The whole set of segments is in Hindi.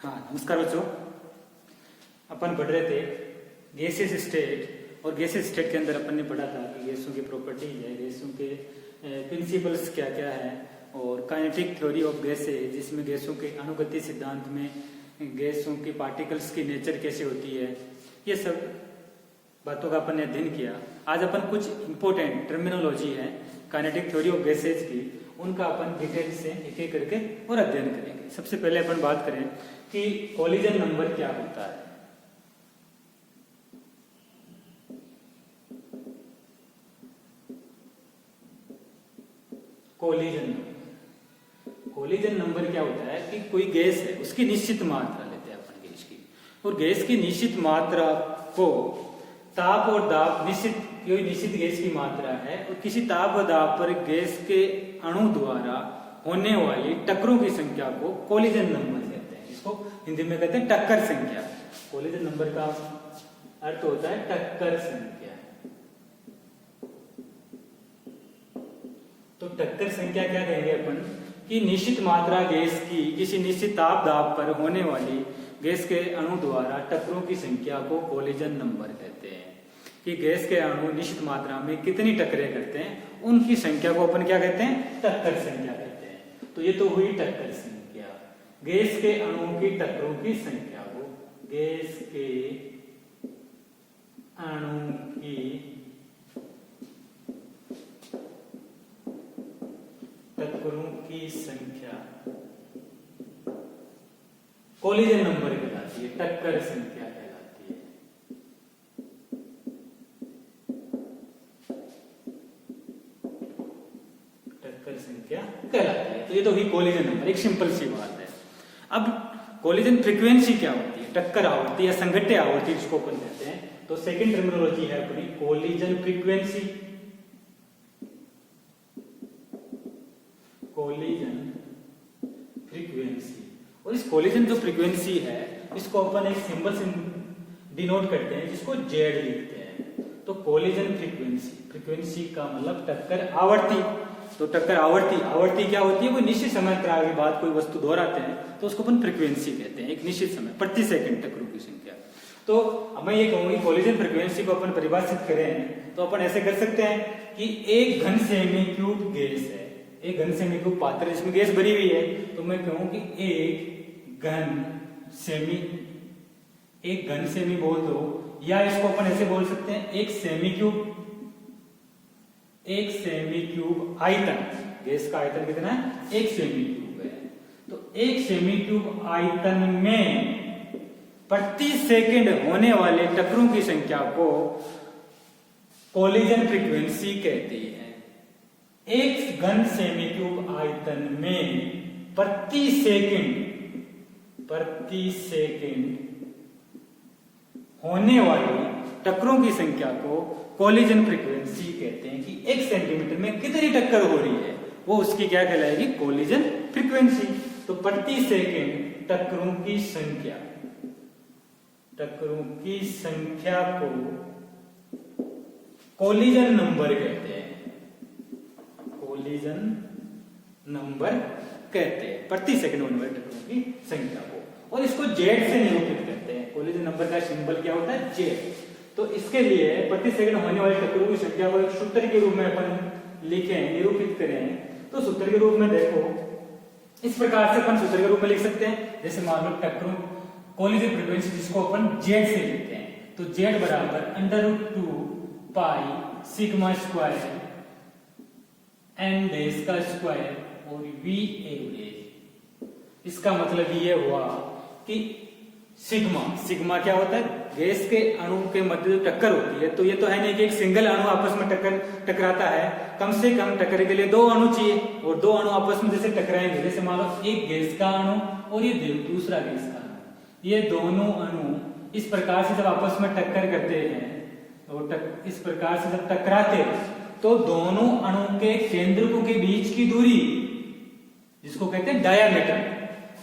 हाँ नमस्कार बच्चों। अपन पढ़ रहे थे गैसेस स्टेट, और गैसेस स्टेट के अंदर अपन ने पढ़ा था कि गैसों की प्रॉपर्टीज है, गैसों के प्रिंसिपल्स क्या क्या है, और काइनेटिक थ्योरी ऑफ गैसेस जिसमें गैसों के अणुगति सिद्धांत में गैसों की पार्टिकल्स की नेचर कैसे होती है, ये सब बातों का अपन ने अध्ययन किया। आज अपन कुछ इंपॉर्टेंट टर्मिनोलॉजी है काइनेटिक थ्योरी ऑफ गैसेस की, उनका अपन डिटेल से एक एक करके और अध्ययन करेंगे। सबसे पहले अपन बात करें कि कोलिजन नंबर क्या होता है। कोलिजन नंबर क्या होता है कि कोई गैस है उसकी निश्चित मात्रा लेते हैं अपन गैस की, और गैस की निश्चित मात्रा को ताप और दाब कोई निश्चित गैस की मात्रा है और किसी ताप और दाब पर गैस के अणु द्वारा होने वाली टक्करों की संख्या को कोलिजन नंबर कहते हैं। इसको हिंदी में कहते हैं टक्कर संख्या। कोलिजन नंबर का अर्थ होता है टक्कर संख्या। तो टक्कर संख्या क्या कहेंगे अपन कि निश्चित मात्रा गैस की किसी निश्चित ताप दाब पर होने वाली गैस के अणु द्वारा टक्करों की संख्या को कोलिजन नंबर कहते हैं। कि गैस के अणु निश्चित मात्रा में कितनी टक्करें करते हैं उनकी संख्या को अपन क्या कहते हैं, टक्कर संख्या कहते हैं। तो ये तो हुई टक्कर संख्या। गैस के अणुओं की टक्करों की संख्या को गैस के अणु की टक्करों की संख्या कोलिजन नंबर कहलाती है, टक्कर संख्या कहलाती है। टक्कर संख्या कहलाती है। तो ये तो हुई कोलिजन नंबर, एक सिंपल सी बात है। अब कोलिजन फ्रीक्वेंसी क्या होती है, टक्कर आवृत्ति या संघट्य आवृत्ति जिसको अपन कहते हैं। तो सेकंड टर्मिनोलॉजी है अपनी कोलिजन फ्रीक्वेंसी। कोलिजन फ्रीक्वेंसी, और इस कोलिजन जो फ्रीक्वेंसी है इसको अपन एक सिंबल से डिनोट करते हैं जिसको जेड लिखते हैं। तो कोलिजन फ्रीक्वेंसी का मतलब टक्कर आवृत्ति। तो टक्कर आवृत्ति क्या होती है, वो निश्चित समय के बाद कोई वस्तु दोहराते हैं तो उसको अपन फ्रीक्वेंसी कहते हैं। एक निश्चित समय प्रति सेकंड टक्करों की संख्या। तो अब मैं ये कहूंगी कोलिजन फ्रीक्वेंसी को अपन परिभाषित करें तो अपन ऐसे कर सकते हैं कि एक घन सेमी क्यूब गैस है, एक घन सेमी क्यूब पात्र जिसमें गैस भरी हुई है। तो मैं कहूं कि एक घन सेमी बोल दो, या इसको अपन ऐसे बोल सकते हैं एक सेमी क्यूब आयतन। गैस का आयतन कितना है, एक सेमी क्यूब है। तो एक सेमी क्यूब आयतन में प्रति सेकंड होने वाले टक्करों की संख्या को कोलिजन फ्रीक्वेंसी कहती है। एक घन सेमी क्यूब आयतन में प्रति सेकंड होने वाली टक्करों की संख्या को कोलिजन फ्रीक्वेंसी कहते हैं। कि 1 सेंटीमीटर में कितनी टक्कर हो रही है वो उसकी क्या कहलाएगी, कोलिजन फ्रीक्वेंसी। तो प्रति सेकंड टक्करों की संख्या को कोलिजन नंबर कहते हैं। कोलिजन नंबर कहते हैं प्रति सेकंड होने वाले टक्करों की संख्या को, और इसको जेड से निरूपित करते हैं। कोलिजन नंबर का सिंबल क्या होता है, जेड। तो इसके लिए प्रति सेकंड होने वाले टक्करों की संख्या को एक सूत्र के रूप में अपन लिखें, निरूपित करें। तो सूत्र के रूप में देखो इस प्रकार से अपन सूत्र के रूप में लिख सकते हैं। जैसे मान लो टक्करों कोलिजन फ्रीक्वेंसी जिसको अपन जेड से लिखते हैं, तो जेड बराबर √2 pi sigma square n dash का स्क्वायर और वी एवरेज। इसका मतलब ये हुआ कि सिग्मा क्या होता है, गैस के अणु के मध्य जो टक्कर होती है। तो ये तो है नहीं कि एक सिंगल अणु आपस में टकराता है, कम से कम टक्कर के लिए 2 अणु चाहिए, और 2 अणु आपस में जैसे टकराएंगे, जैसे मान लो एक गैस का अणु और ये दूसरा गैस का अणु, ये दोनों अणु इस प्रकार से जब आपस में टक्कर करते हैं और इस प्रकार से जब टकराते हैं तो दोनों अणु के केंद्रकों के बीच की दूरी जिसको कहते हैं डायामीटर,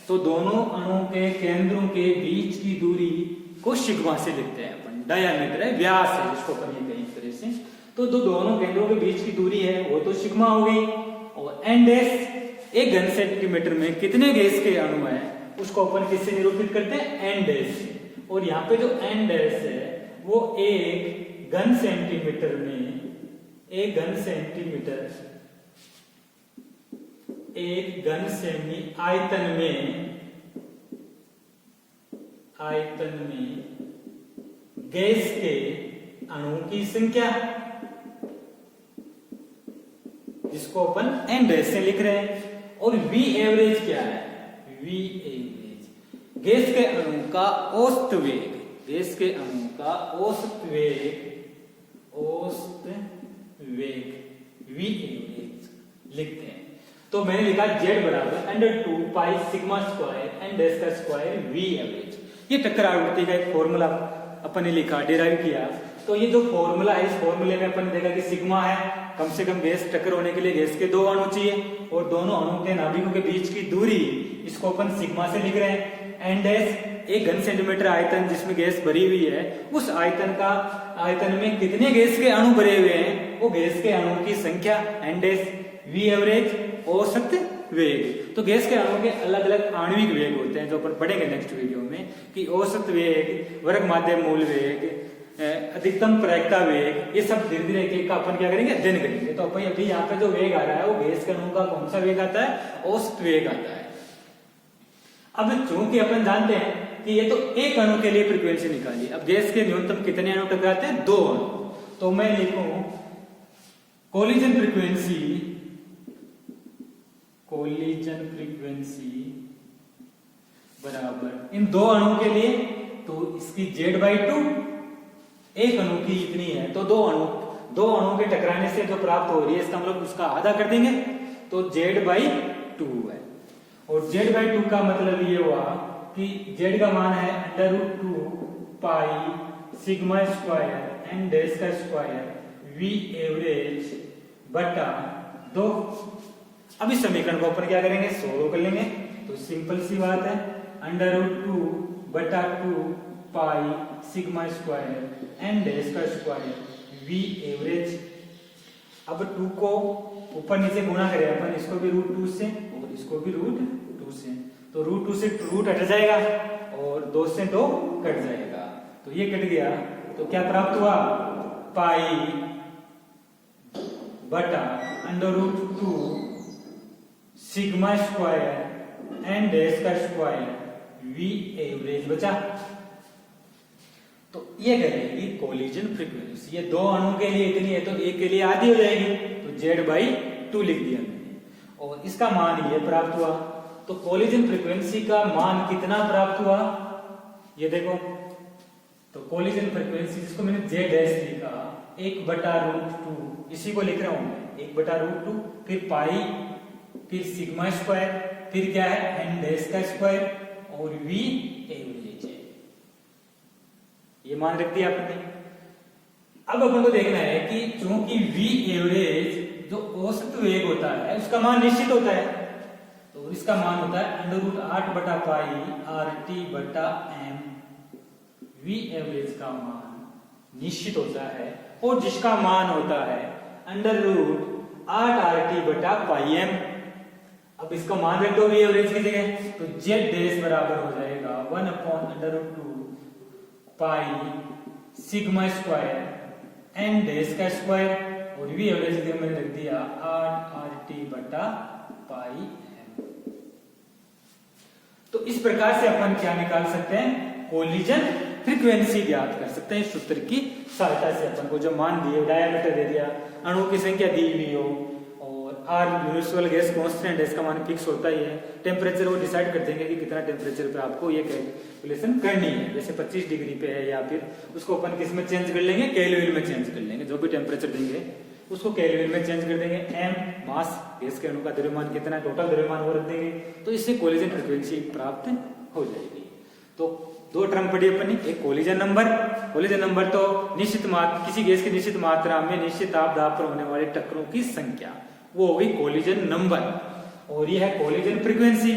तो दोनों अणु के केंद्रों के बीच की दूरी को सिग्मा से लिखते हैं अपन। डायामीटर है, व्यास है जिसको अपन ये कहें इस तरह से। तो दोनों केंद्रों के बीच की दूरी है वो तो सिग्मा हो गई, और एन डैश एक घन सेंटीमीटर में कितने गैस के अणु हैं उसको अपन किससे निरूपित करते हैं, एन डैश से। और यहाँ पे जो एन डैश है वो एक घन सेंटीमीटर में, एक घन सेंटीमीटर, एक घन सेमी आयतन में गैस के अणु की संख्या, जिसको अपन एन डैश से लिख रहे हैं। और वी एवरेज क्या है, वी एवरेज गैस के अणु का औसत वेग, गैस के अणु का औसत वेग वी एवरेज लिखते हैं। तो मैंने लिखा z बराबर √2 pi sigma square n dash का स्क्वायर वी एवरेज। ये टक्कर आवृत्ति का एक फॉर्मूला अपन ने लिखा, डिराइव किया। तो ये जो फॉर्मूला है, इस फॉर्मूले में अपन ने देखा कि सिग्मा है, कम से कम गैस टक्कर होने के लिए गैस के 2 अणु चाहिए, और दोनों अणु के नाभिकों के बीच की दूरी, इसको अपन सिग्मा से लिख रहे हैं। एन डैश एक घन सेंटीमीटर आयतन जिसमें गैस भरी हुई है, उस आयतन में कितने गैस के अणु भरे हुए हैं, वो गैस के अणु की संख्या एन डैश। वी एवरेज औसत वेग। तो गैस के अणु के अलग अलग आणविक वेग होते हैं, जो अपन पढ़ेंगे नेक्स्ट वीडियो में, कि औसत वेग, वर्ग माध्य मूल वेग, अधिकतम प्रायिकता वेग, ये सब धीरे धीरे एक का अपन क्या करेंगे, अध्ययन करेंगे। तो अपन अभी यहाँ पे जो वेग आ रहा है वो गैस के अणु का कौन सा वेग आता है, औसत वेग आता है। अब चूंकि अपन जानते हैं कि ये तो एक अणु के लिए फ्रीक्वेंसी निकाली, अब गैस के न्यूनतम कितने अणु टकराते हैं, 2 अणु। तो मैं लिखूं कोलिजन फ्रीक्वेंसी बराबर इन 2 अणु के लिए, तो इसकी z/2, एक अणु की इतनी है, तो 2 अणु के टकराने से जो प्राप्त हो रही है, इसका मतलब उसका आधा कर देंगे, तो z/2 है। और z/2 का मतलब ये हुआ कि z का मान है √2 pi sigma square n dash का स्क्वायर वी एवरेज बटा 2। अब इस समीकरण को अपन क्या करेंगे, सोल्व कर लेंगे। तो सिंपल सी बात है, √2 बटा 2 pi sigma square n dash का स्क्वायर वी एवरेज। अब 2 को ऊपर नीचे गुणा करें अपन, इसको भी √2 से और इसको भी √2 से, तो √2 से रूट हट जाएगा और 2 से 2 कट जाएगा, तो ये कट गया। तो क्या प्राप्त हुआ, पाई बटा √2 सिग्मा स्क्वायर एन डैश का स्क्वायर वी एवरेज बचा। तो ये करेगी कोलिजन फ्रीक्वेंसी। ये 2 अणु के लिए इतनी है, तो एक के लिए आधी हो जाएगी, तो z/2 लिख दिया मैंने, और इसका मान ये प्राप्त हुआ। तो कोलिजन फ्रीक्वेंसी का मान कितना प्राप्त हुआ, ये देखो। तो कोलिजन फ्रीक्वेंसी जिसको मैंने z डैश लिखा, 1/√2, इसी को लिख रहा हूं मैं, 1/√2, फिर पाई, फिर सिग्मा स्क्वायर, फिर क्या है एन डैश का स्क्वायर और वी एवरेज है। ये मान रख दिया आपने। अब अपन को देखना है कि चूंकि वी एवरेज जो औसत वेग होता है उसका मान निश्चित होता है, तो इसका मान होता है √8 बटा पाई RT बटा m। वी एवरेज का मान निश्चित होता है, और जिसका मान होता है √8 RT बटा पाई m। अब इसका मान रख दो वी एवरेज की जगह, तो z डैश बराबर हो जाएगा 1/√2 pi sigma square n dash का स्क्वायर, और वी एवरेज की जगह मैंने रख दिया 8 RT बटा पाई m। तो इस प्रकार से अपन क्या निकाल सकते हैं, कोलिजन फ्रीक्वेंसी ज्ञात कर सकते हैं सूत्र की सहायता से। अपन को जो मान दिए, डायमीटर दे दिया, अणु की संख्या दी हुई हो, और आर यूनिवर्सल गैस कांस्टेंट है, इसका मान फिक्स होता ही है। टेम्परेचर वो डिसाइड कर देंगे कि कितना टेम्परेचर पे आपको ये कैलकुलेशन करनी है, जैसे 25 डिग्री पे है, या फिर उसको अपन किस में चेंज कर लेंगे, केल्विन में चेंज कर लेंगे। जो भी टेम्परेचर देंगे उसको केल्विन में चेंज कर देंगे। एम मास, गैस के अणु का द्रव्यमान कितना है, टोटल द्रव्यमान वो रख देंगे, तो इससे कोलिजन फ्रीक्वेंसी प्राप्त हो जाएगी। तो 2 टर्म पढ़ी अपनी, एक कोलिजन नंबर। कोलिजन नंबर तो निश्चित मात्रा, किसी गैस की निश्चित मात्रा में निश्चित ताप दाब पर होने वाले टक्करों की संख्या, वो होगी कोलिजन नंबर। और ये है कोलिजन फ्रीक्वेंसी।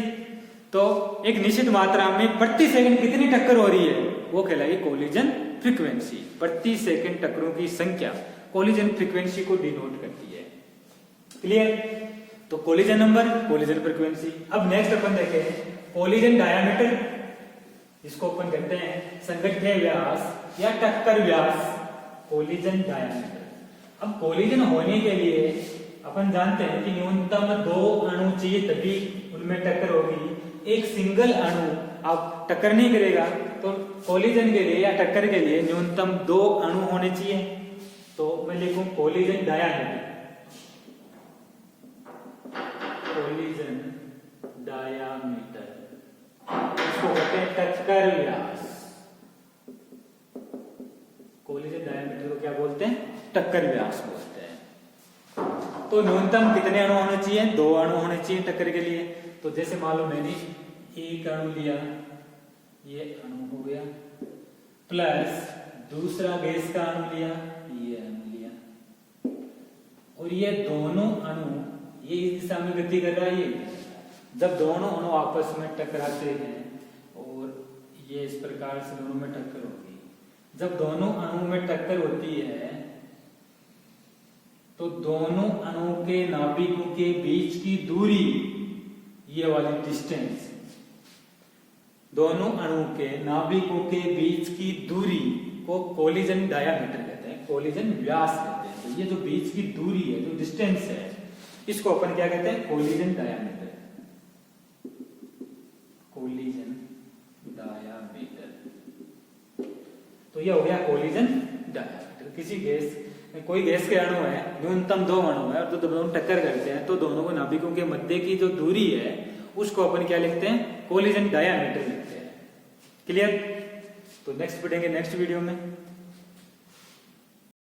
तो एक निश्चित मात्रा में प्रति सेकंड कितनी टक्कर हो रही है, वो कहलाएगी कोलिजन फ्रीक्वेंसी। प्रति सेकंड टक्करों की संख्या कोलिजन फ्रीक्वेंसी को डिनोट करती है। क्लियर। तो कोलिजन नंबर, कोलिजन फ्रीक्वेंसी। अब नेक्स्ट अपन देखें कोलिजन डायमीटर, इसको अपन कहते हैं संगठित व्यास या टक्कर व्यास, कोलिजन डायमीटर। अब कोलिजन होने के लिए अपन जानते हैं कि न्यूनतम 2 अणु चाहिए तभी उनमें टक्कर होगी। एक सिंगल अणु अब टक्कर नहीं करेगा, तो कोलिजन के लिए या टक्कर के लिए न्यूनतम 2 अणु होने चाहिए। तो मैं लिखूं कोलिजन डायमीटर, कोलिजन डायमीटर, इसको कहते हैं टक्कर व्यास। कोलिजन डायमीटर को क्या बोलते हैं? टक्कर व्यास बोलते हैं। तो न्यूनतम कितने अणु होने चाहिए? 2 अणु होने चाहिए टक्कर के लिए। तो जैसे मान लो मैंने एक अणु लिया, ये अणु हो गया, प्लस दूसरा गैस का अणु लिया, ये अणु लिया, और ये दोनों अणु ये इस दिशा में गति कर रहा है। ये जब दोनों अणु आपस में टकराते हैं और ये इस प्रकार से दोनों में टक्कर होगी, जब दोनों अणु में टक्कर होती है तो दोनों अणु के नाभिकों के बीच की दूरी, ये वाली डिस्टेंस, दोनों अणु के नाभिकों के बीच की दूरी को कोलिजन डायमीटर कहते हैं, कोलिजन व्यास कहते हैं। तो ये जो बीच की दूरी है, जो डिस्टेंस है, इसको अपन क्या कहते हैं? Collision diameter, collision diameter. तो ये हो गया कोलिजन डायमीटर। किसी गैस, कोई गैस के अणु है, न्यूनतम 2 अणु है और तो दोनों टक्कर करते हैं, तो दोनों को नाभिकों के मध्य की जो दूरी है उसको अपन क्या लिखते हैं? कोलिजन डायमीटर लिखते हैं। क्लियर? तो नेक्स्ट पढ़ेंगे नेक्स्ट वीडियो में।